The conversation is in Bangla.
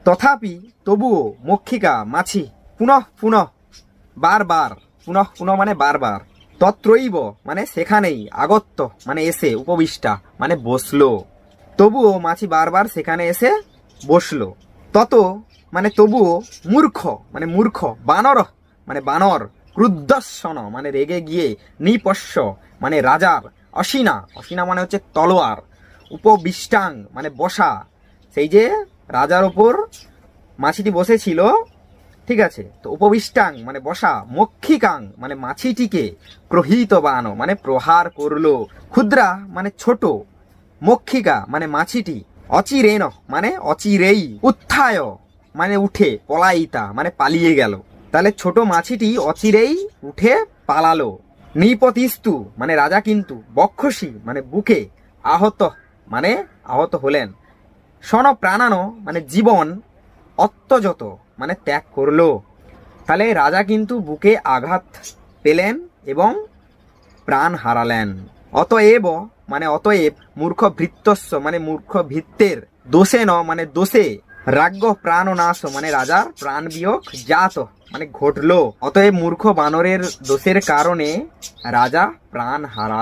তথাপি তবুও মক্ষিকা মাছি পুনঃ পুনঃ বারবার, পুনঃ পুনঃ মানে বারবার, তত্রৈব মানে সেখানেই, আগত্য মানে এসে, উপবিষ্টা মানে বসলো, তবুও মাছি বারবার সেখানে এসে বসলো। তত মানে তবুও, মূর্খ মানে মূর্খ, বানর মানে বানর, ক্রুদ্ধস্বন মানে রেগে গিয়ে, নিপস্য মানে রাজার, অসিনা, অসিনা মানে হচ্ছে তলোয়ার, উপবিষ্টাং মানে বসা, সেই যে রাজার ওপর মাছিটি বসেছিল, ঠিক আছে। তো উপবিষ্টাং মানে বসা, মক্ষিকাং মানে মাছিটিকে, প্রহিত বান মানে প্রহার করলো, ক্ষুদ্রা মানে ছোট, মক্ষিকা মানে মাছিটি, অচিরেন মানে অচিরেই, উত্থায় মানে উঠে, পলাইতা মানে পালিয়ে গেল। তাহলে ছোট মাছিটি অচিরেই উঠে পালালো। নৃপতিস্তু মানে রাজা কিন্তু, বক্ষসী মানে বুকে, আহত মানে আহত হলেন, সন প্রাণানো মানে জীবন, অত্যযত মানে ত্যাগ করলো। তাহলে রাজা কিন্তু বুকে আঘাত পেলেন এবং প্রাণ হারালেন। অতএব মানে অতএব, মূর্খ ভৃত্যস্য মানে মূর্খ ভৃত্যের, দোষে ন মানে দোষে, রাজ্ঞ প্রাণ নাশ মানে রাজার প্রাণ বিয়োগ, জাত মানে ঘটলো। অতএব মূর্খ বানরের দোষের কারণে রাজা প্রাণ হারাল।